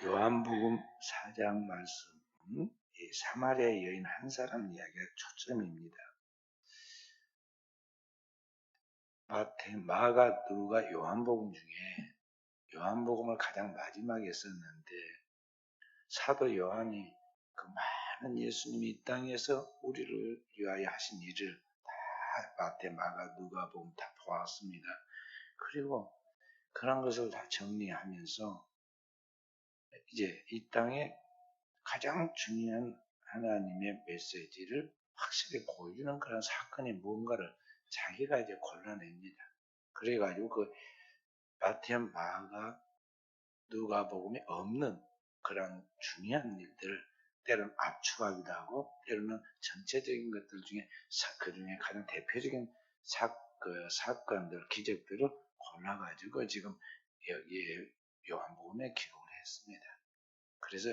요한복음 4장 말씀, 이 사마리아 여인 한 사람 이야기가 초점입니다. 마태, 마가, 누가 요한복음 중에 요한복음을 가장 마지막에 썼는데 사도 요한이 그 많은 예수님이 이 땅에서 우리를 위하여 하신 일을 다 마태, 마가, 누가복음 다 보았습니다. 그리고 그런 것을 다 정리하면서 이제 이 땅에 가장 중요한 하나님의 메시지를 확실히 보여주는 그런 사건이 뭔가를 자기가 이제 골라냅니다. 그래가지고 그 마태, 마가, 누가복음에 없는 그런 중요한 일들을 때로는 압축하기도 하고 때로는 전체적인 것들 중에 그 중에 가장 대표적인 사건들, 기적들을 골라가지고 지금 여기에 요한복음에 기록을 했습니다. 그래서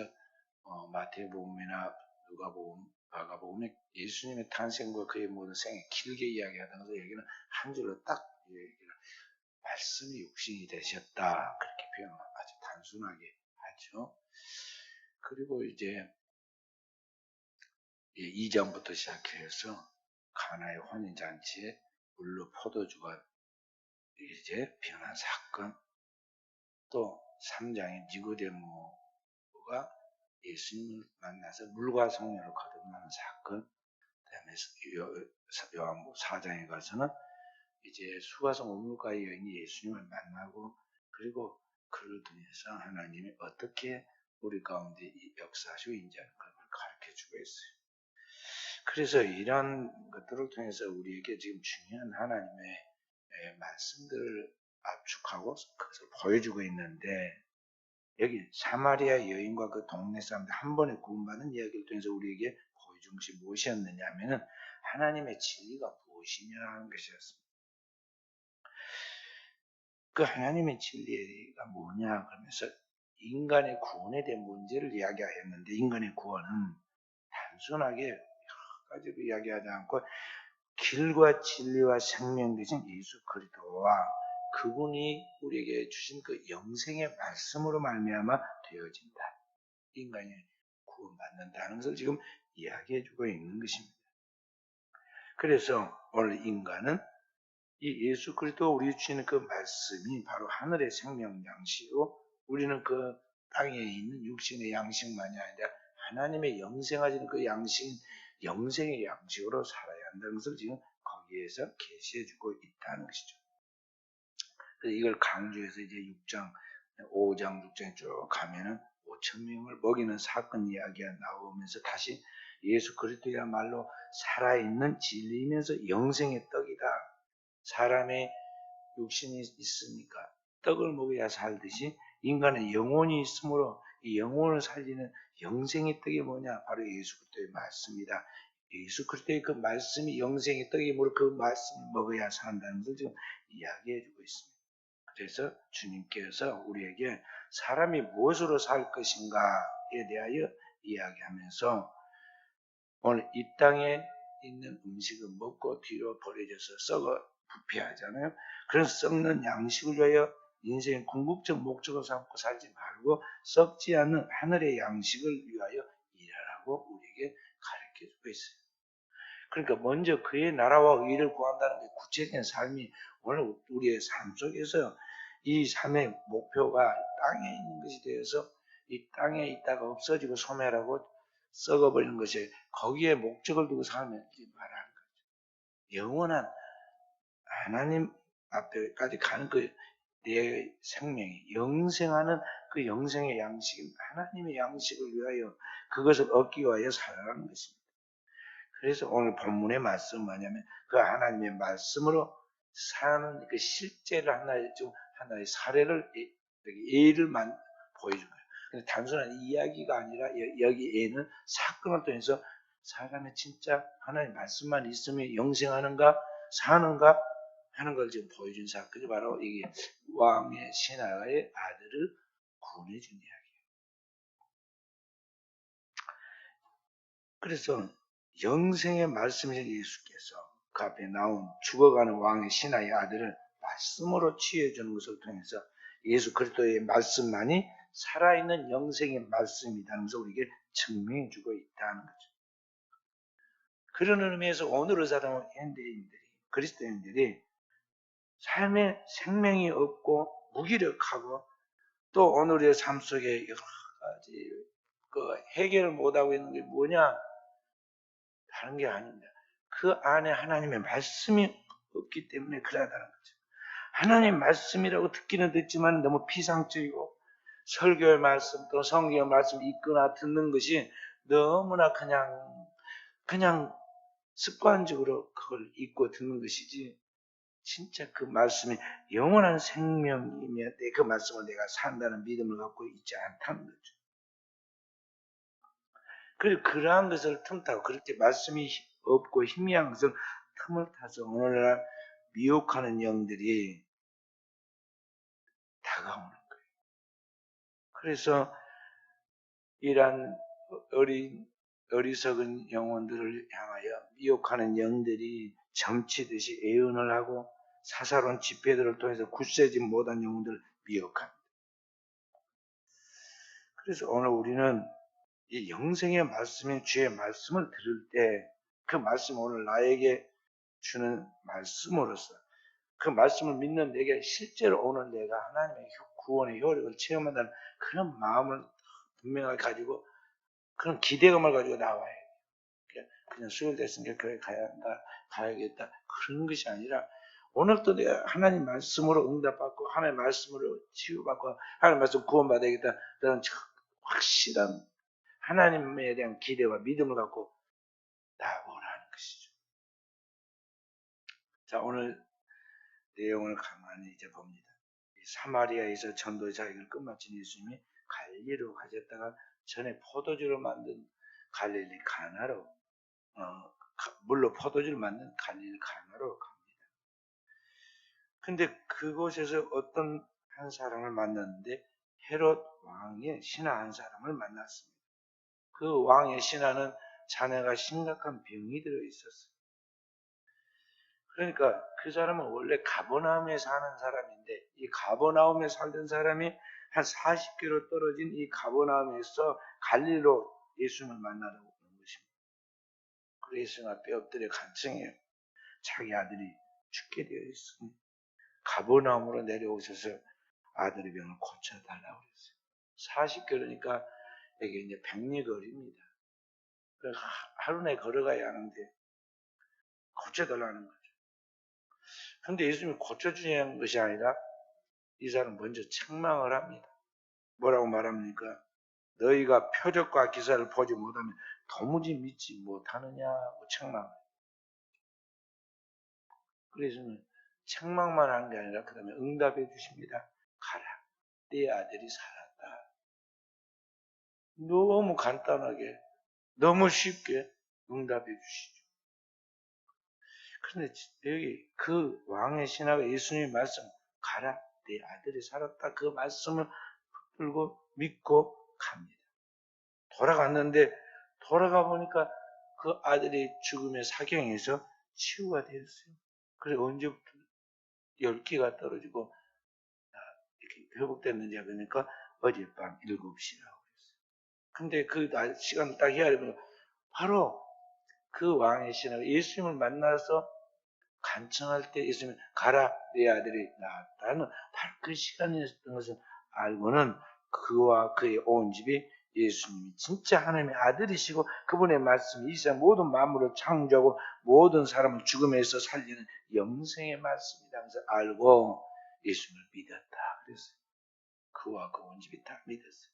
마태복음이나 누가복음, 마가복음에 예수님의 탄생과 그의 모든 생애 길게 이야기하면서 여기는 한 줄로 딱 말씀이 육신이 되셨다 그렇게 표현을 아주 단순하게 하죠. 그리고 이제 2장부터 시작해서 가나의 혼인잔치에 물로 포도주가 이제 변한 사건, 또 3장에 니고데모가 예수님을 만나서 물과 성령으로 거듭나는 사건, 그 다음에 요한복음 4장에 가서는 이제 수가성 우물가의 여인이 예수님을 만나고 그리고 그를 통해서 하나님이 어떻게 우리 가운데 역사하시고 인자하는 걸 가르쳐주고 있어요. 그래서 이런 것들을 통해서 우리에게 지금 중요한 하나님의 말씀들을 압축하고 그것을 보여주고 있는데 여기 사마리아 여인과 그 동네 사람들 한 번에 구원받은 이야기를 통해서 우리에게 보여준 것이 무엇이었느냐 하면은 하나님의 진리가 무엇이냐는 것이었습니다. 그 하나님의 진리가 뭐냐 그러면서 인간의 구원에 대한 문제를 이야기하였는데 인간의 구원은 단순하게 여러 가지로 이야기하지 않고 길과 진리와 생명 되신 예수 그리스도와 그분이 우리에게 주신 그 영생의 말씀으로 말미암아 되어진다. 인간이 구원받는다는 것을 지금 이야기해주고 있는 것입니다. 그래서 오늘 인간은 이 예수 그리스도 우리 주시는 그 말씀이 바로 하늘의 생명 양식이고 우리는 그 땅에 있는 육신의 양식만이 아니라 하나님의 영생하시는 그 양식, 영생의 양식으로 살아야 한다는 것을 지금 거기에서 계시해주고 있다는 것이죠. 그래서 이걸 강조해서 이제 6장, 5장, 6장에 쭉 가면은 5,000명을 먹이는 사건 이야기가 나오면서 다시 예수 그리스도야말로 살아있는 진리이면서 영생의 떡이다. 사람의 육신이 있으니까 떡을 먹어야 살듯이 인간의 영혼이 있으므로 이 영혼을 살리는 영생의 떡이 뭐냐? 바로 예수 그리스도의 말씀이다. 예수 그리스도의 그 말씀이 영생의 떡이므로 그 말씀을 먹어야 산다는 것을 지금 이야기해주고 있습니다. 그래서 주님께서 우리에게 사람이 무엇으로 살 것인가에 대하여 이야기하면서 오늘 이 땅에 있는 음식을 먹고 뒤로 버려져서 썩어 부패하잖아요. 그래서 썩는 양식을 위하여 인생의 궁극적 목적을 삼고 살지 말고 썩지 않는 하늘의 양식을 위하여 일하라고 우리에게 가르쳐주고 있어요. 그러니까 먼저 그의 나라와 의를 구한다는 게 구체적인 삶이 오늘 우리의 삶 속에서 이 삶의 목표가 땅에 있는 것이 되어서 이 땅에 있다가 없어지고 소멸하고 썩어버리는 것이 거기에 목적을 두고 살면 말하는 거죠. 영원한 하나님 앞에까지 가는 그 내 생명이 영생하는 그 영생의 양식인 하나님의 양식을 위하여 그것을 얻기 위하여 살아가는 것입니다. 그래서 오늘 본문의 말씀은 뭐냐면 그 하나님의 말씀으로 사는 그 실제를 하나의 사례를 예를 보여준 거예요. 근데 단순한 이야기가 아니라 여기 예는 사건을 통해서 사람의 진짜 하나님의 말씀만 있으면 영생하는가 사는가 하는 걸 지금 보여준 사건이 바로 이게 왕의 신하의 아들을 구원해 준 이야기예요. 그래서 영생의 말씀이신 예수께서 그 앞에 나온 죽어가는 왕의 신하의 아들을 말씀으로 치유해 주는 것을 통해서 예수 그리스도의 말씀만이 살아있는 영생의 말씀이라는 것을 우리에게 증명해 주고 있다는 거죠. 그런 의미에서 오늘의 사람은 현대인들이, 그리스도인들이 삶에 생명이 없고 무기력하고 또 오늘의 삶 속에 여러 가지 해결을 못하고 있는 게 뭐냐? 다른 게 아닙니다. 그 안에 하나님의 말씀이 없기 때문에 그러하다는 거죠. 하나님 말씀이라고 듣기는 듣지만 너무 피상적이고 설교의 말씀 또 성경의 말씀 읽거나 듣는 것이 너무나 그냥 습관적으로 그걸 읽고 듣는 것이지 진짜 그 말씀이 영원한 생명이며 그 말씀을 내가 산다는 믿음을 갖고 있지 않다는 거죠. 그리고 그러한 것을 틈타고 그렇게 말씀이 없고 희미한 것을 틈을 타서 오늘날 미혹하는 영들이 다가오는 거예요. 그래서 이러한 어리석은 영혼들을 향하여 미혹하는 영들이 점치듯이 애언을 하고 사사로운 집회들을 통해서 굳세지 못한 영혼들을 미혹합니다. 그래서 오늘 우리는 이 영생의 말씀인 주의 말씀을 들을 때 그 말씀 오늘 나에게 주는 말씀으로서 그 말씀을 믿는 내게 실제로 오늘 내가 하나님의 구원의 효력을 체험한다는 그런 마음을 분명하게 가지고 그런 기대감을 가지고 나와요. 그냥 수요일 됐으니까 교회 가야겠다. 그런 것이 아니라 오늘도 내가 하나님 말씀으로 응답받고 하나님 말씀으로 치유받고 하나님 말씀 구원받아야겠다. 그런 확실한 하나님에 대한 기대와 믿음을 갖고 나아보라는 것이죠. 자, 오늘 내용을 가만히 이제 봅니다. 사마리아에서 전도의 자격을 끝마친 예수님이 갈릴리로 가셨다가 전에 포도주로 만든 갈릴리 가나로 물로 포도주를 만든 갈릴리 가나로 갑니다. 근데 그곳에서 어떤 한 사람을 만났는데 헤롯 왕의 신하 한 사람을 만났습니다. 그 왕의 신하는 자네가 심각한 병이 들어 있었어요. 그러니까 그 사람은 원래 가버나움에 사는 사람인데 이 가버나움에 살던 사람이 한 40km 떨어진 이 가버나움에서 갈릴리로 예수님을 만나러 오는 것입니다. 그래서 예수님 앞에 엎드려 간청해요. 자기 아들이 죽게 되어 있으니 가버나움으로 내려오셔서 아들의 병을 고쳐달라고 그랬어요. 40km니까 이게 이제 백리거리입니다. 하루 내 걸어가야 하는데 고쳐달라는 거죠. 근데 예수님이 고쳐주는 것이 아니라 이 사람 먼저 책망을 합니다. 뭐라고 말합니까? 너희가 표적과 기사를 보지 못하면 도무지 믿지 못하느냐고 책망해요. 그래서 책망만 하는 게 아니라 그 다음에 응답해 주십니다. 가라. 내 아들이 살았다. 너무 간단하게 너무 쉽게 응답해 주시죠. 그런데 여기 그 왕의 신하가 예수님의 말씀 가라. 내 아들이 살았다. 그 말씀을 붙들고 믿고 갑니다. 돌아갔는데 돌아가 보니까 그 아들이 죽음의 사경에서 치유가 되었어요. 그래서 언제부터 열기가 떨어지고 이렇게 회복됐는지 그러니까 어젯밤 7시라고 했어요. 근데 그 시간 딱 헤아리면 바로 그 왕의 신하가 예수님을 만나서 간청할 때 예수님이 가라 내 아들이 나았다는 바로 그 시간이었던 것을 알고는 그와 그의 온 집이 예수님이 진짜 하나님의 아들이시고 그분의 말씀이 이 세상 모든 만물을 창조하고 모든 사람을 죽음에서 살리는 영생의 말씀이라는 것을 알고 예수님을 믿었다 그랬어요. 그와 그 온 집이 다 믿었어요.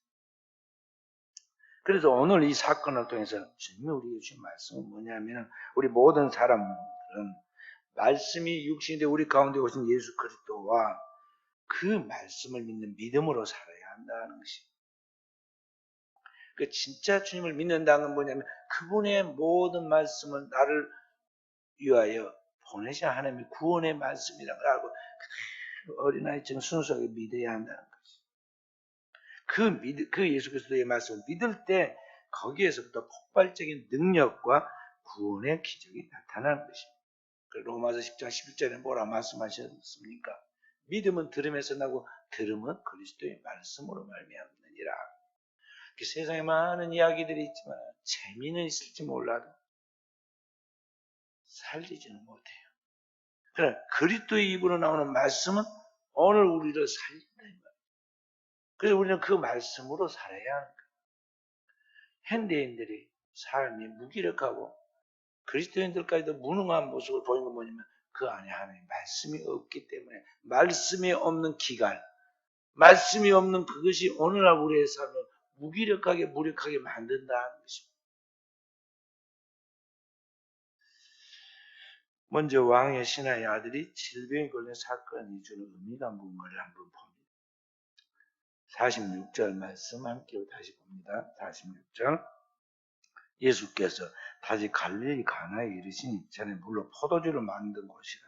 그래서 오늘 이 사건을 통해서 주님이 우리에게 주신 말씀은 뭐냐면 우리 모든 사람들은 말씀이 육신이 되어 우리 가운데 오신 예수 그리스도와 그 말씀을 믿는 믿음으로 살아야 한다는 것입니다. 그 진짜 주님을 믿는다는 건 뭐냐면 그분의 모든 말씀은 나를 위하여 보내신 하나님의 구원의 말씀이라는 걸 알고 어린아이처럼 순수하게 믿어야 한다는 것이죠. 그 예수 그리스도의 말씀을 믿을 때 거기에서부터 폭발적인 능력과 구원의 기적이 나타나는 것입니다. 로마서 10장 11절에 뭐라 말씀하셨습니까? 믿음은 들음에서 나고 들음은 그리스도의 말씀으로 말미암느니라. 살리라. 세상에 많은 이야기들이 있지만 재미는 있을지 몰라도 살리지는 못해요. 그러나 그리스도의 입으로 나오는 말씀은 오늘 우리를 살린다. 그래서 우리는 그 말씀으로 살아야 하는 거예요. 현대인들이 삶이 무기력하고 그리스도인들까지도 무능한 모습을 보이는 건 뭐냐면 그 안에 하나님 말씀이 없기 때문에 말씀이 없는 기갈, 말씀이 없는 그것이 오늘날 우리의 삶을 무기력하게 무력하게 만든다는 것입니다. 먼저 왕의 신하의 아들이 질병에 걸린 사건이 주는 의미가 뭔가를 한번 봅니다. 46절 말씀 함께 다시 봅니다. 46절 예수께서 다시 갈릴리 가나에 이르시니 전에 물로 포도주를 만든 곳이라.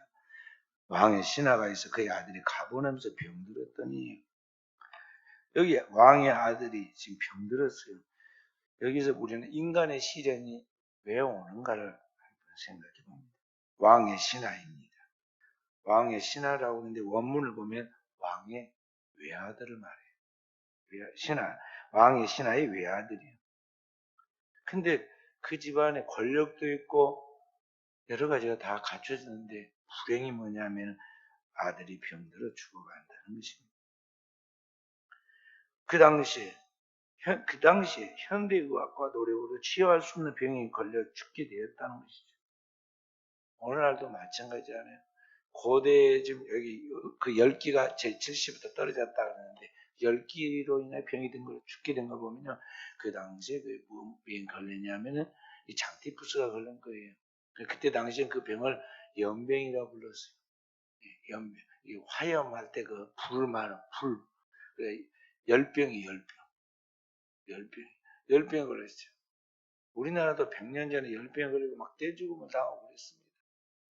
왕의 신하가 있어 그의 아들이 가보면서 병들었더니 여기 왕의 아들이 지금 병들었어요. 여기서 우리는 인간의 시련이 왜 오는가를 한번 생각해 봅니다. 왕의 신하입니다. 왕의 신하라고 하는데 원문을 보면 왕의 외아들을 말해요. 신하, 왕의 신하의 외아들이에요. 근데 그 집안에 권력도 있고 여러 가지가 다 갖춰졌는데 불행이 뭐냐면 아들이 병들어 죽어간다는 것입니다. 그 당시에 현대의학과 노력으로 치유할 수 없는 병이 걸려 죽게 되었다는 것이죠. 오늘날도 마찬가지잖아요. 고대에 지금 여기 그 열기가 제70부터 떨어졌다 그러는데 열기로 인해 병이 든 걸 죽게 된 걸 보면요. 그 당시에 그 무슨 병이 걸렸냐면은 이 장티푸스가 걸린 거예요. 그때 당시에 그 병을 연병이라고 불렀어요. 연병. 이 화염할 때 그 불을 말은 불. 열병이 열병에 걸렸어요. 우리나라도 100년 전에 열병에 걸리고 막 떼죽음을 당하고 그랬습니다.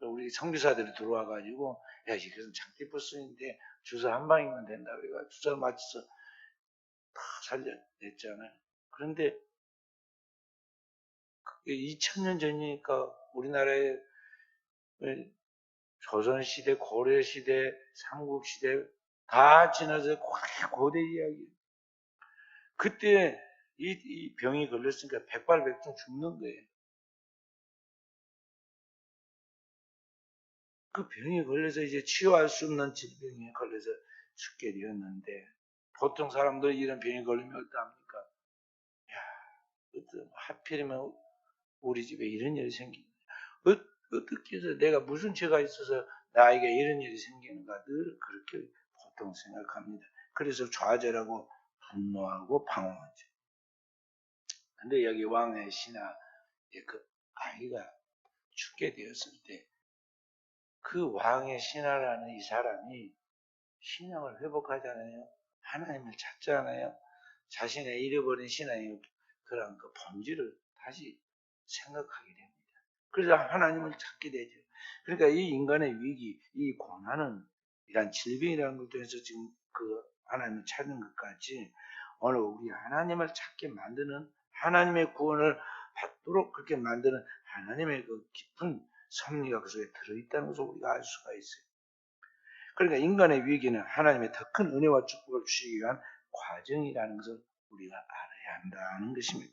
우리 선교사들이 들어와가지고 야 이것은 장티푸스인데 주사 한 방이면 된다 그래가지고 주사를 맞춰서 다 살려냈잖아요. 그런데 2000년 전이니까 우리나라의 조선시대, 고려시대, 삼국시대 다 지나서 고대 이야기. 그때 이 병이 걸렸으니까 백발백중 죽는 거예요. 그 병이 걸려서 이제 치유할 수 없는 질병에 걸려서 죽게 되었는데 보통 사람들이 이런 병이 걸리면 어떡합니까? 야, 하필이면 우리 집에 이런 일이 생기냐. 어떻게 해서 내가 무슨 죄가 있어서 나에게 이런 일이 생기는가 늘 그렇게 보통 생각합니다. 그래서 좌절하고 분노하고 방황하죠. 근데 여기 왕의 신하 그 아이가 죽게 되었을 때 그 왕의 신하라는 이 사람이 신앙을 회복하잖아요. 하나님을 찾잖아요. 자신의 잃어버린 신앙의 그런 그 본질을 다시 생각하게 됩니다. 그래서 하나님을 찾게 되죠. 그러니까 이 인간의 위기, 이 고난은 이런 질병이라는 걸 통해서 지금 그 하나님을 찾는 것 같이 오늘 우리 하나님을 찾게 만드는 하나님의 구원을 받도록 그렇게 만드는 하나님의 그 깊은 섭리가 그 속에 들어있다는 것을 우리가 알 수가 있어요. 그러니까 인간의 위기는 하나님의 더 큰 은혜와 축복을 주시기 위한 과정이라는 것을 우리가 알아야 한다는 것입니다.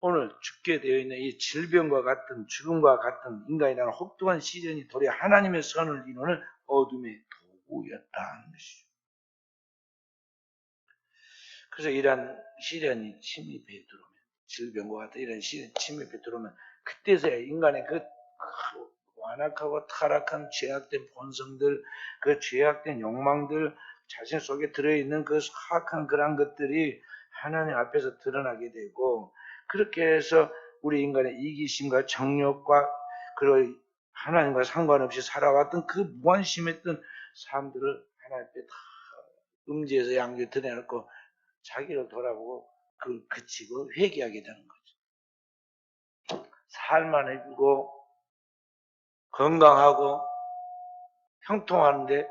오늘 죽게 되어 있는 이 질병과 같은 죽음과 같은 인간에 대한 혹독한 시련이 도리어 하나님의 선을 이루는 어둠의 도구였다는 것이죠. 그래서 이러한 시련이 침입해 들어오면 질병과 같은 이런 시련이 침입해 들어오면 그때서야 인간의 그 완악하고 타락한 죄악된 본성들, 그 죄악된 욕망들, 자신 속에 들어있는 그 사악한 그런 것들이 하나님 앞에서 드러나게 되고 그렇게 해서 우리 인간의 이기심과 정욕과 그런 하나님과 상관없이 살아왔던 그 무관심했던 사람들을 하나님 앞에 다 음지에서 양지에 드러내놓고 자기를 돌아보고 그치고 회개하게 되는 거죠. 살만해지고 건강하고 형통하는데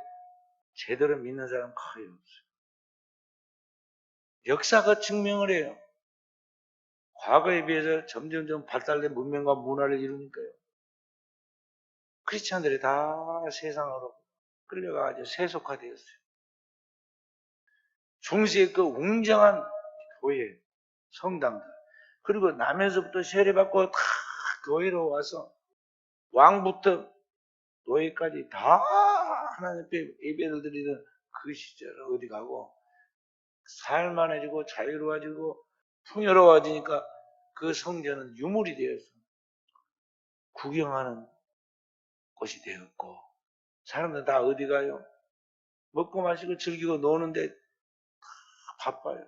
제대로 믿는 사람은 거의 없어요. 역사가 증명을 해요. 과거에 비해서 점점점 발달된 문명과 문화를 이루니까요. 크리스찬들이 다 세상으로 끌려가지고 세속화되었어요. 중세의 그 웅장한 교회, 성당들, 그리고 남에서부터 세례받고 다 교회로 와서 왕부터 노예까지 다 하나님 앞에 예배를 드리는 그 시절을 어디 가고 살만해지고 자유로워지고 풍요로워지니까 그 성전은 유물이 되어서 구경하는 곳이 되었고 사람들 다 어디 가요? 먹고 마시고 즐기고 노는데 바빠요.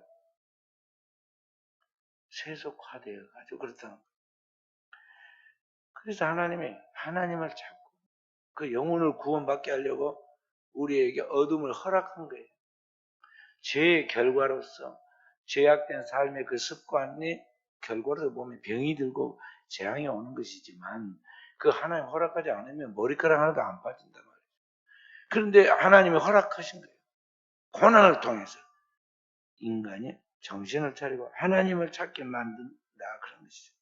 세속화되어가지고 그렇다는 거예요. 그래서 하나님을 찾고 그 영혼을 구원받게 하려고 우리에게 어둠을 허락한 거예요. 죄의 결과로서 죄악된 삶의 그 습관이 결과로 보면 병이 들고 재앙이 오는 것이지만 그 하나님 허락하지 않으면 머리카락 하나도 안 빠진단 말이에요. 그런데 하나님이 허락하신 거예요. 고난을 통해서 인간이 정신을 차리고 하나님을 찾게 만든다 그런 것이죠.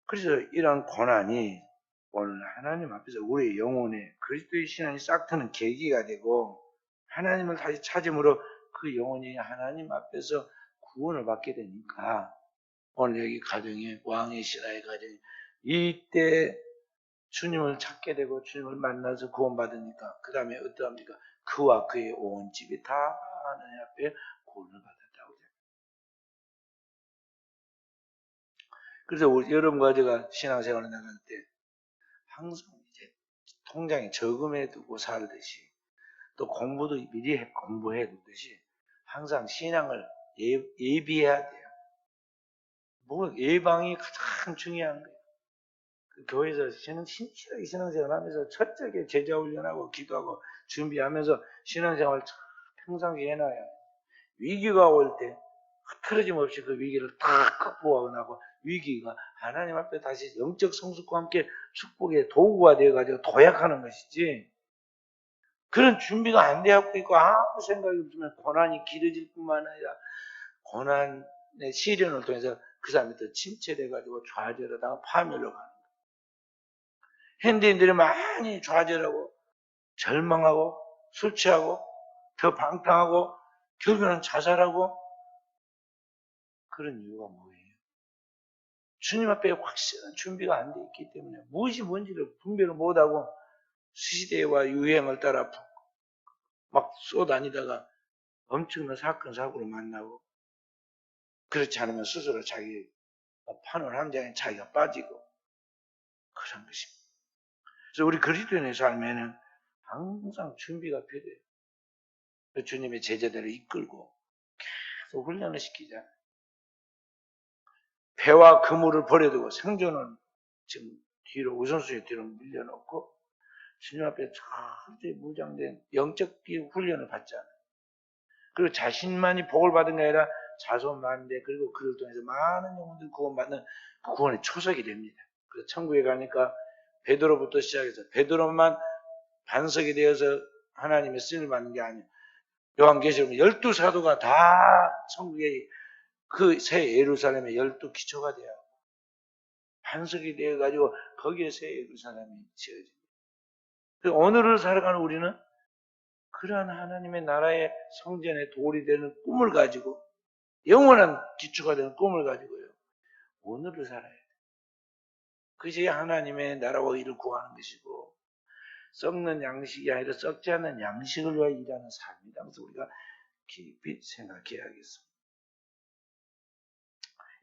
그래서 이런 고난이 오늘 하나님 앞에서 우리의 영혼에 그리스도의 신앙이 싹트는 계기가 되고 하나님을 다시 찾음으로 그 영혼이 하나님 앞에서 구원을 받게 되니까 오늘 여기 가정에 왕의 신하의 가정에 이때 주님을 찾게 되고 주님을 만나서 구원받으니까 그 다음에 어떠합니까? 그와 그의 온 집이 다 하나님 앞에 구원을 받았다고 해요. 그래서 여러분과 제가 신앙생활을 나갈 때 항상 이제 통장에 저금해 두고 살듯이 또 공부도 미리 공부해 두듯이 항상 신앙을 예비해야 돼요. 뭐 예방이 가장 중요한 거예요. 그 교회에서 신실하게 신앙생활 하면서 철저하게 제자 훈련하고 기도하고 준비하면서 신앙생활 평상시에 해놔야 해요. 위기가 올 때 흐트러짐 없이 그 위기를 다 극복하고 위기가 하나님 앞에 다시 영적 성숙과 함께 축복의 도구가 되어가지고 도약하는 것이지 그런 준비가 안 되고 있고 아무 생각이 없으면 고난이 길어질 뿐만 아니라 고난의 시련을 통해서 그 사람이 더 침체돼가지고 좌절하다가 파멸로 가는 거예요. 현대인들이 많이 좌절하고 절망하고 술 취하고 더 방탕하고 결국은 자살하고 그런 이유가 뭐예요? 주님 앞에 확실한 준비가 안 돼 있기 때문에 무엇이 뭔지를 분별을 못하고 시대와 유행을 따라 막 쏘다니다가 엄청난 사건 사고를 만나고 그렇지 않으면 스스로 자기 판을 함정에 자기가 빠지고 그런 것입니다. 그래서 우리 그리스도인의 삶에는 항상 준비가 필요해요. 주님의 제자들을 이끌고 계속 훈련을 시키잖아요. 배와 그물을 버려두고 생존은 지금 뒤로 우선순위 뒤로 밀려놓고 주님 앞에 철저히 무장된 영적 훈련을 받잖아요. 그리고 자신만이 복을 받은 게 아니라 자손 만대 그리고 그를 통해서 많은 영혼들이 구원받는 그 구원의 초석이 됩니다. 그래서 천국에 가니까 베드로부터 시작해서 베드로만 반석이 되어서 하나님의 쓰임을 받는 게 아니에요. 요한계시록 12사도가 다 천국에 그 새 예루살렘의 12기초가 돼요. 반석이 되어가지고 거기에 새 예루살렘이 지어집니다. 오늘을 살아가는 우리는 그러한 하나님의 나라의 성전의 돌이 되는 꿈을 가지고 영원한 기초가 되는 꿈을 가지고요. 오늘을 살아야 돼요. 그것이 하나님의 나라와 일을 구하는 것이고 썩는 양식이 아니라 썩지 않는 양식을 위하여 일하는 삶이다. 그래서 우리가 깊이 생각해야겠습니다.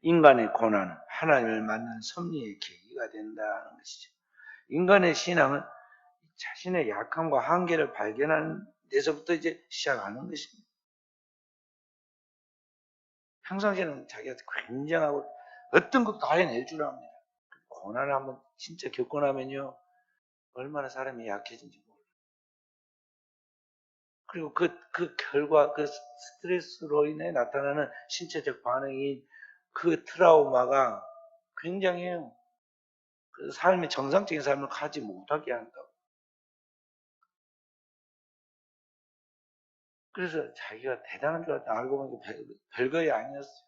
인간의 고난은 하나님을 만난 섭리의 계기가 된다는 것이죠. 인간의 신앙은 자신의 약함과 한계를 발견하는 데서부터 이제 시작하는 것입니다. 평상시에는 자기가 굉장하고 어떤 것도 다 해낼 줄 압니다. 고난을 한번 진짜 겪고 나면요. 얼마나 사람이 약해진지 몰라요. 그리고 그 결과, 그 스트레스로 인해 나타나는 신체적 반응인 그 트라우마가 굉장해요. 그 삶의 정상적인 삶을 가지 못하게 한다고. 그래서 자기가 대단한 줄 알았다. 알고 보니까 별거이 아니었어요.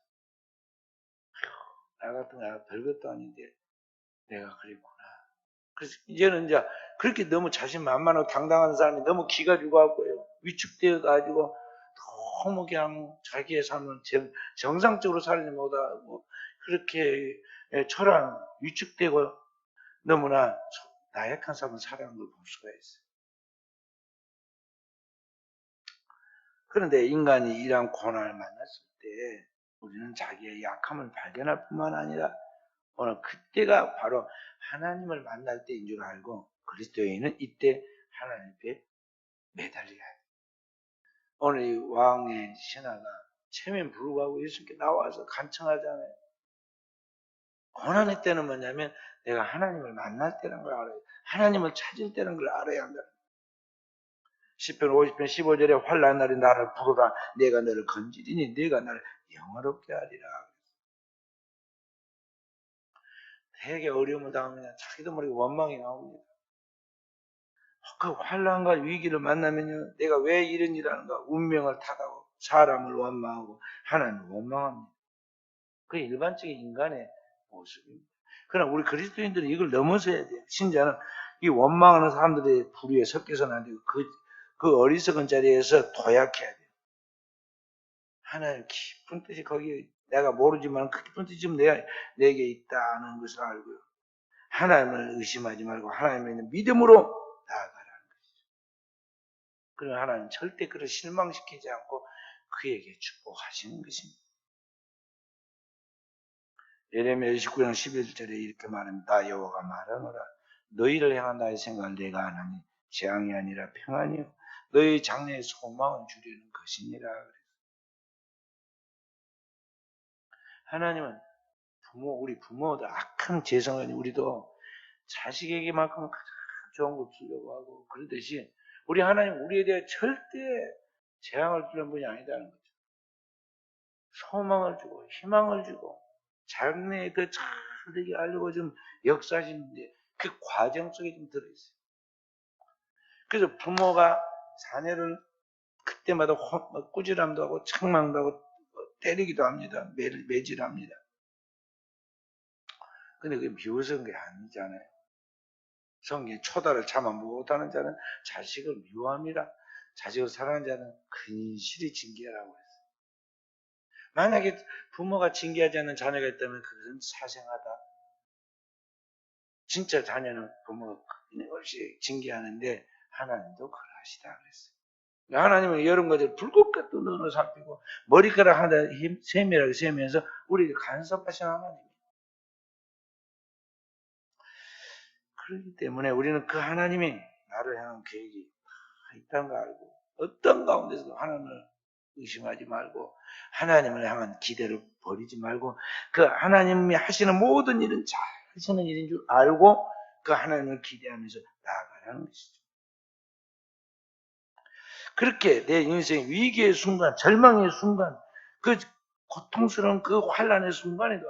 나 같은 거 별것도 아닌데 내가 그랬구나. 그래서 이제는 이제 그렇게 너무 자신만만하고 당당한 사람이 너무 기가 죽어갖고요. 위축되어가지고 너무 그냥 자기의 삶을 정상적으로 살지 못하고 그렇게 초라한 위축되고 너무나 나약한 삶을 살아가는 걸 볼 수가 있어요. 그런데 인간이 이러한 고난을 만났을 때 우리는 자기의 약함을 발견할 뿐만 아니라 오늘 그때가 바로 하나님을 만날 때인 줄 알고 그리스도인은 이때 하나님 앞에 매달려야 돼. 오늘 이 왕의 신하가 체면 불구하고 예수님께 나와서 간청하잖아요. 고난의 때는 뭐냐면 내가 하나님을 만날 때라는 걸 알아요. 하나님을 찾을 때라는 걸 알아야 한다. 10편 50편 15절에 환난 날에 나를 부르라 내가 너를 건지리니 내가 나를 영화롭게 하리라. 되게 어려움을 당하면 자기도 모르게 원망이 나옵니다. 그 환난과 위기를 만나면요 내가 왜 이런 일을 하는가 운명을 탓하고 사람을 원망하고 하나님을 원망합니다. 그게 일반적인 인간의 모습입니다. 그러나 우리 그리스도인들은 이걸 넘어서야 돼요. 신자는 이 원망하는 사람들의 부류에 섞여서는 안 되고 그 어리석은 자리에서 도약해야 돼요. 하나님 깊은 뜻이 거기에 내가 모르지만 그 깊은 뜻이 내게 있다는 것을 알고요. 하나님을 의심하지 말고 하나님에 있는 믿음으로 나아가라는 것이죠. 그러나 하나님은 절대 그를 실망시키지 않고 그에게 축복하시는 것입니다. 예레미야 29장 11절에 이렇게 말합니다. 나 여호와가 말하노라 너희를 향한 나의 생각을 내가 아나니 재앙이 아니라 평안이요 너희 장래의 소망을 주려는 것이니라. 하나님은 우리 부모도 악한 재성은 우리도 자식에게만큼 가장 좋은 걸 주려고 하고 그러듯이 우리 하나님 우리에 대해 절대 재앙을 주는 분이 아니다는 거죠. 소망을 주고 희망을 주고 장래에 더 잘되게 하려고 좀 역사하시는데 그 과정 속에 좀 들어있어요. 그래서 부모가 자녀를 그때마다 꾸지람도 하고 책망도 하고 때리기도 합니다. 매질합니다. 근데 그게 미워서인 게 아니잖아요. 성경에 초다를 참아 못하는 자는 자식을 미워합니다. 자식을 사랑하는 자는 근실히 징계하라고 했어요. 만약에 부모가 징계하지 않는 자녀가 있다면 그것은 사생하다. 진짜 자녀는 부모가 끊임없이 징계하는데 하나님도 그러하시다 그랬어요. 하나님은 이런 것을 불꽃같은 눈으로 살피고 머리카락 하나 세밀하게 세면서 우리에게 간섭하신 하나님이에요. 그렇기 때문에 우리는 그 하나님이 나를 향한 계획이 있다는 걸 알고 어떤 가운데서도 하나님을 의심하지 말고 하나님을 향한 기대를 버리지 말고 그 하나님이 하시는 모든 일은 잘 하시는 일인 줄 알고 그 하나님을 기대하면서 나아가라는 것이죠. 그렇게 내 인생 위기의 순간, 절망의 순간, 그 고통스러운 그 환란의 순간에도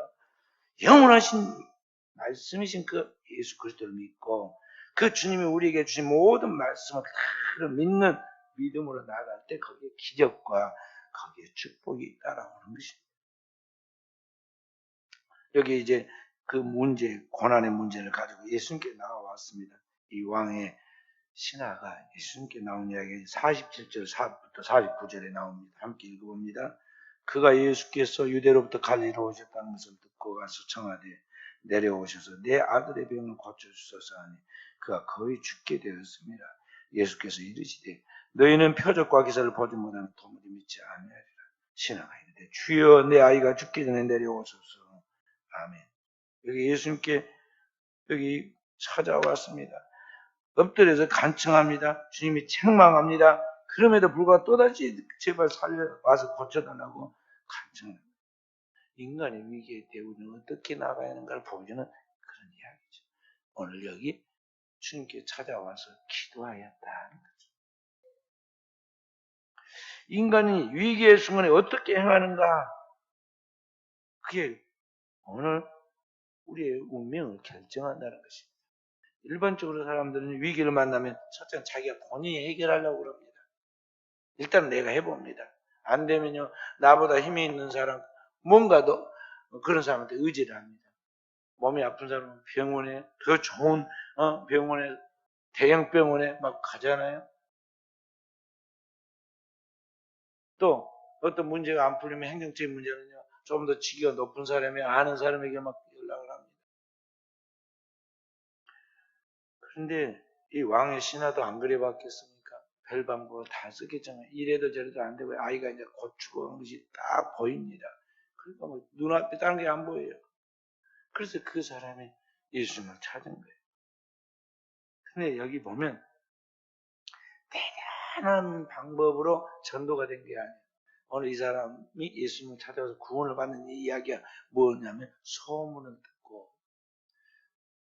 영원하신 말씀이신 그 예수 그리스도를 믿고 그 주님이 우리에게 주신 모든 말씀을 다 믿는 믿음으로 나아갈 때 거기에 기적과 거기에 축복이 있다라고 하는 것입니다. 여기 이제 그 문제, 고난의 문제를 가지고 예수님께 나와왔습니다. 이 왕의 신하가 예수님께 나온 이야기 47절 4부터 49절에 나옵니다. 함께 읽어봅니다. 그가 예수께서 유대로부터 갈리로 오셨다는 것을 듣고 가서 청하되 내려오셔서 내 아들의 병을 고쳐주소서 하니 그가 거의 죽게 되었습니다. 예수께서 이르시되 너희는 표적과 기사를 보지 못하면 도무지 믿지 아니하리라. 신하가 이르되 주여 내 아이가 죽기 전에 내려오소서. 아멘. 여기 예수님께 여기 찾아왔습니다. 엎드려서 간청합니다. 주님이 책망합니다. 그럼에도 불구하고 또다시 제발 살려와서 고쳐달라고 간청합니다. 인간의 위기에 대우는 어떻게 나가야 하는가를 보여주는 그런 이야기죠. 오늘 여기 주님께 찾아와서 기도하였다는 거죠. 인간이 위기의 순간에 어떻게 행하는가? 그게 오늘 우리의 운명을 결정한다는 것입니다. 일반적으로 사람들은 위기를 만나면 첫째는 자기가 본인이 해결하려고 그럽니다. 일단 내가 해봅니다. 안 되면요, 나보다 힘이 있는 사람, 뭔가 더 그런 사람한테 의지를 합니다. 몸이 아픈 사람은 병원에, 더 좋은 병원에, 대형 병원에 막 가잖아요. 또 어떤 문제가 안 풀리면 행정적인 문제는요, 좀 더 직위가 높은 사람이 아는 사람에게 막 연락을 합니다. 그런데 이 왕의 신하도 안 그래 봤겠습니까? 별 방법을 다 쓰겠잖아요. 이래도 저래도 안 되고 아이가 이제 곧 죽어간 것이 딱 보입니다. 그러니까 뭐 눈앞에 다른 게 안 보여요. 그래서 그 사람이 예수님을 찾은 거예요. 근데 여기 보면 대단한 방법으로 전도가 된 게 아니에요. 오늘 이 사람이 예수님을 찾아와서 구원을 받는 이 이야기가 뭐냐면 소문을 듣고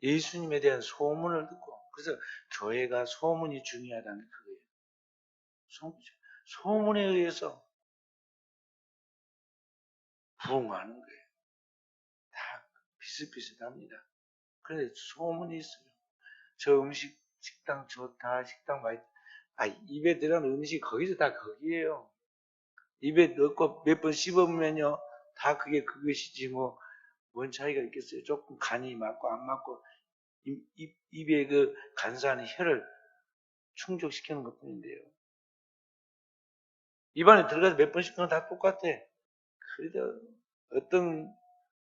예수님에 대한 소문을 듣고 그래서 교회가 소문이 중요하다는 게 그거예요. 소문에 의해서 부흥하는 거예요. 다 비슷비슷합니다. 그런데 소문이 있어요. 저 음식 식당 좋다, 식당 맛있다. 입에 들어가는 음식 거기서 다 거기에요. 입에 넣고 몇 번 씹으면요, 다 그게 그것이지 뭐, 뭔 차이가 있겠어요. 조금 간이 맞고 안 맞고 입에 그 간사한 혀를 충족시키는 것 뿐인데요. 입안에 들어가서 몇 번 씹으면 다 똑같아. 그래도 어떤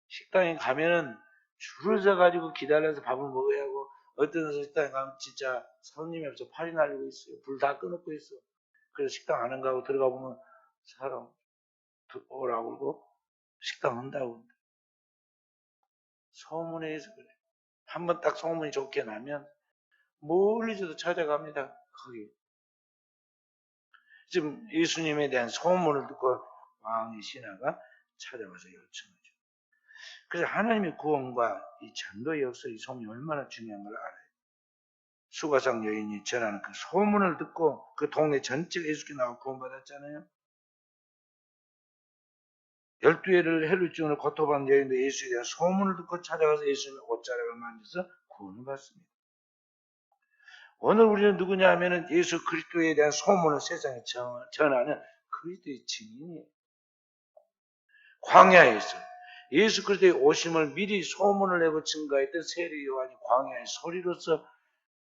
식당에 가면은 줄을 서가지고 기다려서 밥을 먹어야 하고 어떤 식당에 가면 진짜 손님이 없어 팔이 날리고 있어요. 불 다 꺼놓고 있어. 그래서 식당 안 가고 들어가 보면 사람 오라고 그러고 식당 한다고. 소문에 의해서 그래. 한번 딱 소문이 좋게 나면 멀리서도 찾아갑니다. 거기. 지금 예수님에 대한 소문을 듣고 왕의 신하가 찾아와서 요청하죠. 그래서 하나님의 구원과 이 전도의 역사, 이 소문이 얼마나 중요한 걸 알아요. 수가상 여인이 전하는 그 소문을 듣고 그 동네 전체가 예수께 나와 구원받았잖아요. 12회를 혈루증으로 고통받는 여인도 예수에 대한 소문을 듣고 찾아가서 예수님의 옷자락을 만져서 구원을 받습니다. 오늘 우리는 누구냐 하면은 예수 그리스도에 대한 소문을 세상에 전하는 그리스도의 증인이에요. 광야에서 예수 그리스도의 오심을 미리 소문을 내고 증거했던 세례 요한이 광야의 소리로서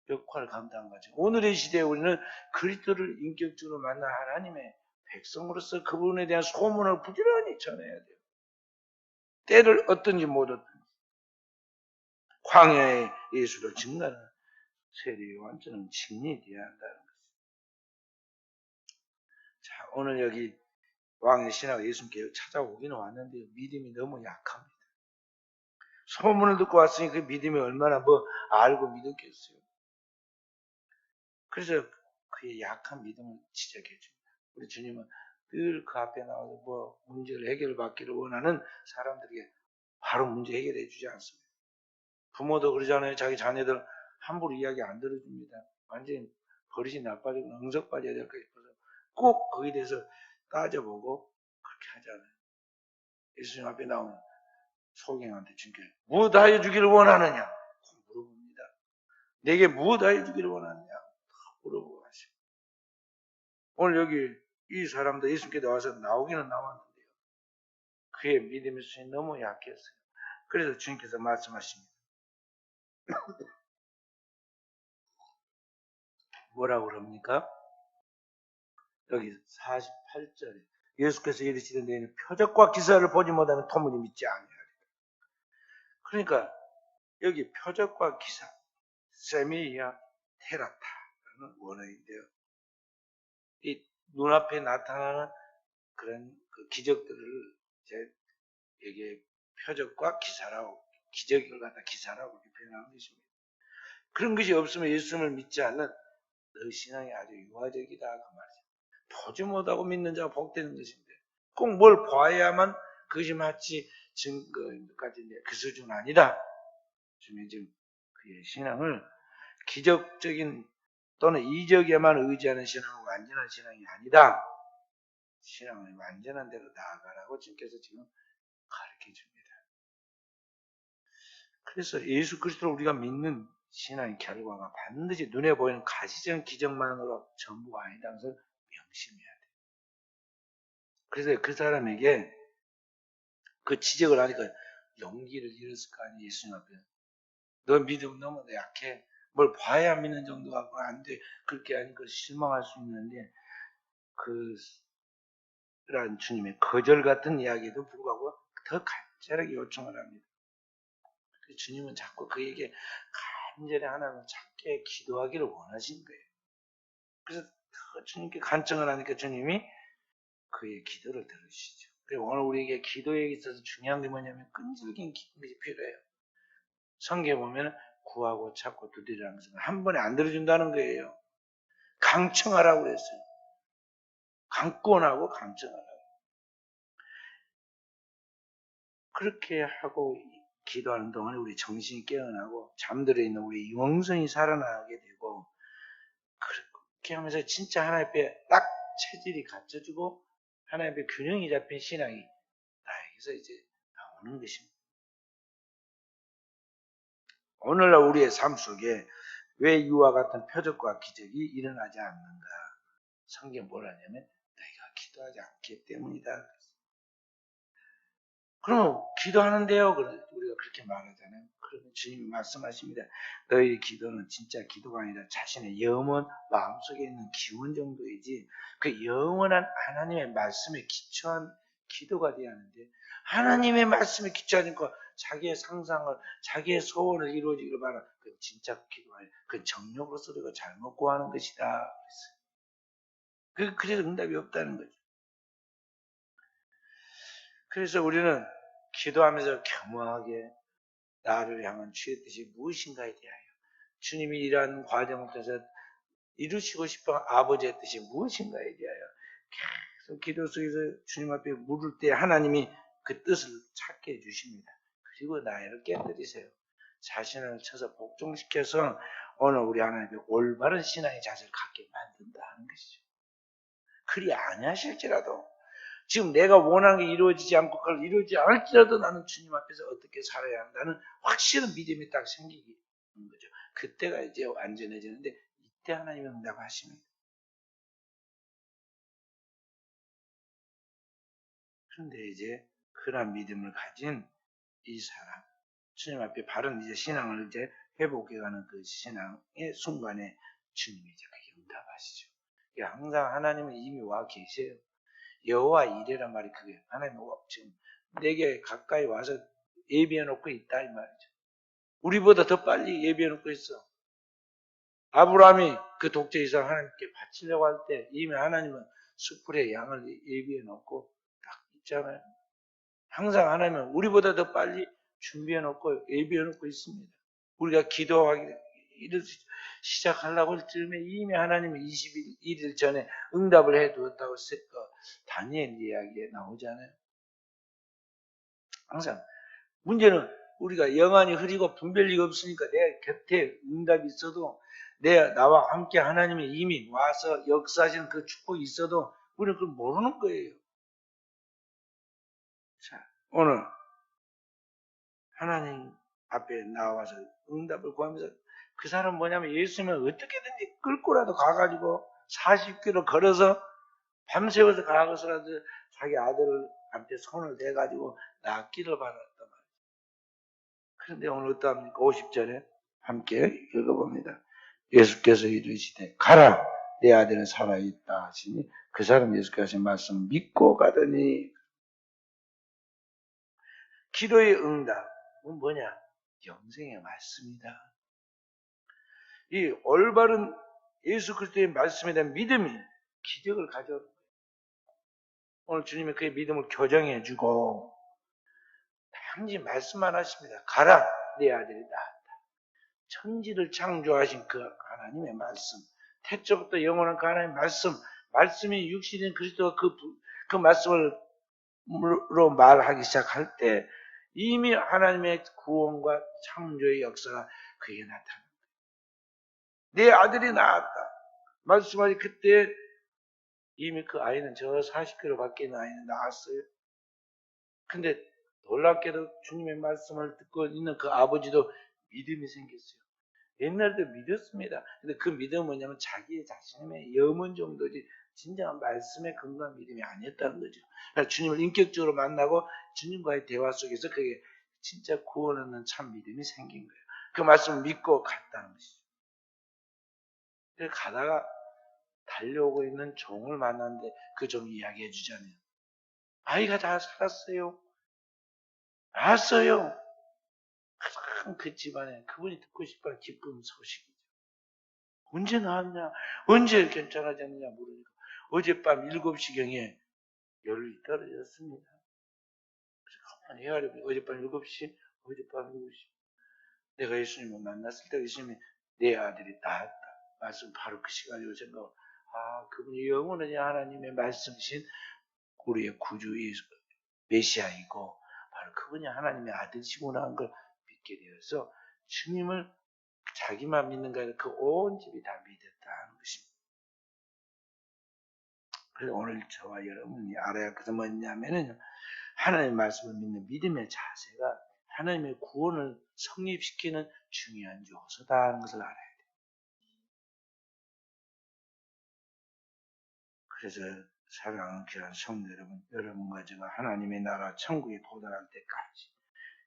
역할을 감당한 거죠. 오늘의 시대에 우리는 그리스도를 인격적으로 만난 하나님의 백성으로서 그분에 대한 소문을 부지런히 전해야 돼요. 때를 얻든지 못 얻든지 광야의 예수를 증거하는 세례 요한처럼 증인이 되어야 한다는 거죠. 자, 오늘 여기 왕의 신하가 예수님께 찾아오기는 왔는데 믿음이 너무 약합니다. 소문을 듣고 왔으니 그 믿음이 얼마나 뭐 알고 믿었겠어요. 그래서 그의 약한 믿음을 지적해 줍니다. 우리 주님은 늘 그 앞에 나와서 뭐 문제를 해결받기를 원하는 사람들에게 바로 문제 해결해 주지 않습니다. 부모도 그러잖아요. 자기 자녀들 함부로 이야기 안 들어줍니다. 완전히 버릇이 나빠지고 응석 빠져야 될까 싶어서 꼭 거기에 대해서 따져보고 그렇게 하잖아요. 예수님 앞에 나오는 소경한테 주께 무엇하여 주기를 원하느냐 물어봅니다. 내게 무엇하여 주기를 원하느냐 물어보고 하시고 오늘 여기 이 사람도 예수님께 나와서 나오기는 나왔는데요. 그의 믿음의 수준이 너무 약했어요. 그래서 주님께서 말씀하십니다. 뭐라고 그럽니까? 여기 48절에 예수께서 이르시되 너희는 표적과 기사를 보지 못하면 도무지 믿지 아니하리라. 그러니까 여기 표적과 기사 세미야 테라타라는 원어인데요. 이 눈앞에 나타나는 그런 그 기적들을 이제 여기에 표적과 기사라고 기적을 갖다 기사라고 이렇게 표현하는 것입니다. 그런 것이 없으면 예수님을 믿지 않는 너 신앙이 아주 유아적이다 그 말이죠. 보지 못하고 믿는 자가 복되는 것인데 꼭 뭘 봐야만 그것이 마치 증거까지 그 수준 아니다. 주님 지금 그의 신앙을 기적적인 또는 이적에만 의지하는 신앙은 완전한 신앙이 아니다. 신앙을 완전한 대로 나아가라고 주님께서 지금 가르쳐 줍니다. 그래서 예수 그리스도를 우리가 믿는 신앙의 결과가 반드시 눈에 보이는 가시적 기적만으로 전부가 아니다는 것을 명심해야 돼요. 그래서 그 사람에게 그 지적을 하니까 용기를 잃었을 거 아니에요, 예수님 앞에. 너 믿음 너무 약해. 뭘 봐야 믿는 정도가 안 돼. 그렇게 하니까 실망할 수 있는데 그 이러한 주님의 거절 같은 이야기에도 불구하고 더 간절하게 요청을 합니다. 주님은 자꾸 그에게 간절히 하나님을 찾게 기도하기를 원하신 거예요. 그래서 더 주님께 간청을 하니까 주님이 그의 기도를 들으시죠. 그리고 오늘 우리에게 기도에 있어서 중요한 게 뭐냐면 끈질긴 기도가 필요해요. 성경에 보면 구하고 찾고 두드리라는 것은 한 번에 안 들어준다는 거예요. 강청하라고 그랬어요. 강권하고 강청하라고. 그렇게 하고 기도하는 동안에 우리 정신이 깨어나고 잠들어 있는 우리 영성이 살아나게 되고 그렇게 하면서 진짜 하나님 앞에 딱 체질이 갖춰지고 하나님 앞에 균형이 잡힌 신앙이 나에게서 이제 나오는 것입니다. 오늘날 우리의 삶 속에 왜 이와 같은 표적과 기적이 일어나지 않는가? 성경 뭐라냐면 내가 기도하지 않기 때문이다. 그럼 기도하는데요. 우리가 그렇게 말하잖아요. 그러면 주님이 말씀하십니다. 너희 기도는 진짜 기도가 아니라 자신의 영원 마음속에 있는 기원 정도이지 그 영원한 하나님의 말씀에 기초한 기도가 돼야 하는데 하나님의 말씀에 기초하니까 자기의 상상을 자기의 소원을 이루어지기를 바라. 그건 진짜 기도가 아니라 그건 정욕으로서 우리가 잘못 구하는 것이다. 그래서 응답이 없다는 거죠. 그래서 우리는 기도하면서 겸허하게 나를 향한 주의 뜻이 무엇인가에 대하여 주님이 이러한 과정을 통해서 이루시고 싶은 아버지의 뜻이 무엇인가에 대하여 계속 기도 속에서 주님 앞에 물을 때 하나님이 그 뜻을 찾게 해주십니다. 그리고 나를 깨뜨리세요. 자신을 쳐서 복종시켜서 오늘 우리 하나님의 올바른 신앙의 자세를 갖게 만든다는 것이죠. 그리 아니하실지라도 지금 내가 원하는 게 이루어지지 않고 그걸 이루어지지 않을지라도 나는 주님 앞에서 어떻게 살아야 한다는 확실한 믿음이 딱 생기는 거죠. 그때가 이제 완전해지는데 이때 하나님이 응답하십니다. 그런데 이제 그런 믿음을 가진 이 사람, 주님 앞에 바른 이제 신앙을 이제 회복해가는 그 신앙의 순간에 주님이 이제 그게 응답하시죠. 항상 하나님은 이미 와 계세요. 여호와 이레란 말이 그게 하나님은 지금 내게 가까이 와서 예비해 놓고 있다 이 말이죠. 우리보다 더 빨리 예비해 놓고 있어. 아브라함이 그 독재 이삭 하나님께 바치려고 할 때 이미 하나님은 숯불에 양을 예비해 놓고 딱 있잖아요. 항상 하나님은 우리보다 더 빨리 준비해 놓고 예비해 놓고 있습니다. 우리가 기도하기 시작하려고 할 즈음에 이미 하나님이 21일 전에 응답을 해 두었다고 다니엘 이야기에 나오잖아요. 항상 문제는 우리가 영안이 흐리고 분별리가 없으니까 내 곁에 응답이 있어도 나와 함께 하나님이 이미 와서 역사하시는 그 축복이 있어도 우리는 그걸 모르는 거예요. 자, 오늘 하나님 앞에 나와서 응답을 구하면서 그 사람은 뭐냐면 예수님은 어떻게든지 끌고라도 가가지고 40km 걸어서 밤새워서 가서라도 자기 아들한테 손을 대가지고 낫기를 바랐단 말이에요. 그런데 오늘 어떠합니까? 50절에 함께 읽어봅니다. 예수께서 이르시되 가라 내 아들은 살아있다 하시니 그 사람 예수께서 하신 말씀 믿고 가더니 기도의 응답은 뭐냐? 영생의 말씀이다. 이 올바른 예수 그리스도의 말씀에 대한 믿음이 기적을 가져오는 거예요. 오늘 주님이 그의 믿음을 교정해 주고 단지 말씀만 하십니다. 가라 내 아들이 나았다. 천지를 창조하신 그 하나님의 말씀, 태초부터 영원한 그 하나님의 말씀이 육신인 그리스도가 그 말씀으로 말하기 시작할 때 이미 하나님의 구원과 창조의 역사가 그에게 나타납니다. 내 아들이 나았다. 말씀하신 그때 이미 그 아이는 저 40km 밖에 있는 아이는 나았어요. 근데 놀랍게도 주님의 말씀을 듣고 있는 그 아버지도 믿음이 생겼어요. 옛날에도 믿었습니다. 근데 그 믿음은 뭐냐면 자기 자신의 염원 정도지 진정한 말씀에 근거한 믿음이 아니었다는 거죠. 그러니까 주님을 인격적으로 만나고 주님과의 대화 속에서 그게 진짜 구원 얻는 참 믿음이 생긴 거예요. 그 말씀을 믿고 갔다는 것이죠. 그래서 가다가 달려오고 있는 종을 만났는데 그 종이 이야기해 주잖아요. 아이가 다 살았어요. 낳았어요. 가장 그 집안에 그분이 듣고 싶어 기쁜 소식이죠. 언제 나왔냐? 언제 괜찮아졌느냐 모르니까 어젯밤 7시경에 열이 떨어졌습니다. 가만히 헤아려보니 어젯밤 7시, 어젯밤 7시. 내가 예수님을 만났을 때 예수님이 내 아들이 낳았다. 말씀 바로 그 시간이고 생각. 그분이 영원히 하나님의 말씀이신 우리의 구주 예수 메시아이고 바로 그분이 하나님의 아들이시구나 하는 걸 믿게 되어서 주님을 자기만 믿는 게 아니라 그 온 집이 다 믿었다는 것입니다. 그래서 오늘 저와 여러분이 알아야 할 것은 뭐냐면은 하나님의 말씀을 믿는 믿음의 자세가 하나님의 구원을 성립시키는 중요한 요소다 하는 것을 알아야 돼요. 그래서 사랑하는 귀한 성도 여러분, 여러분과 제가 하나님의 나라 천국에 도달할 때까지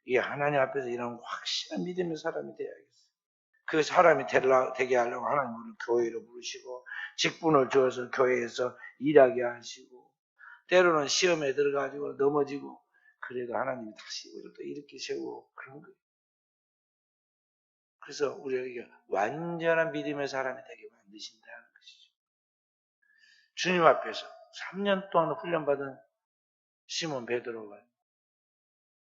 이 하나님 앞에서 이런 확실한 믿음의 사람이 되어야겠어요. 그 사람이 되게 하려고 하나님 우리 교회로 부르시고 직분을 주어서 교회에서 일하게 하시고 때로는 시험에 들어가지고 넘어지고 그래도 하나님이 다시 우리를 또 일으켜 세우고 그런 거예요. 그래서 우리에게 완전한 믿음의 사람이 되게 만드신다는 것이죠. 주님 앞에서 3년 동안 훈련받은 시몬 베드로가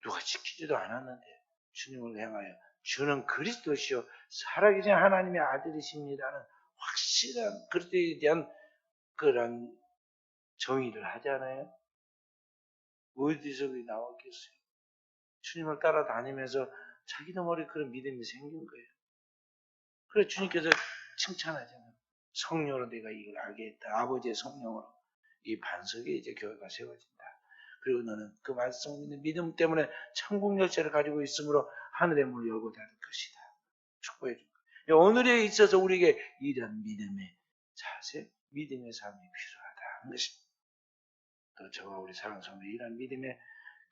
누가 지키지도 않았는데 주님을 향하여 주는 그리스도시요 살아계신 하나님의 아들이십니다는 확실한 그리스도에 대한 그런 정의를 하잖아요. 어디서 그게 나왔겠어요? 주님을 따라다니면서 자기도 모르게 그런 믿음이 생긴 거예요. 그래서 주님께서 칭찬하잖아요. 성령으로 내가 이걸 알게 했다. 아버지의 성령으로 이 반석에 이제 교회가 세워진다. 그리고 너는 그 말씀을 믿는 믿음 때문에 천국 열쇠를 가지고 있으므로 하늘의 문을 열고 닫을 것이다. 축복해 준 거예요. 오늘에 있어서 우리에게 이런 믿음의 자세, 믿음의 삶이 필요하다는 것입니다. 또 저와 우리 사랑하는 성도 이런 믿음에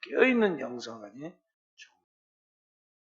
깨어있는 영성까지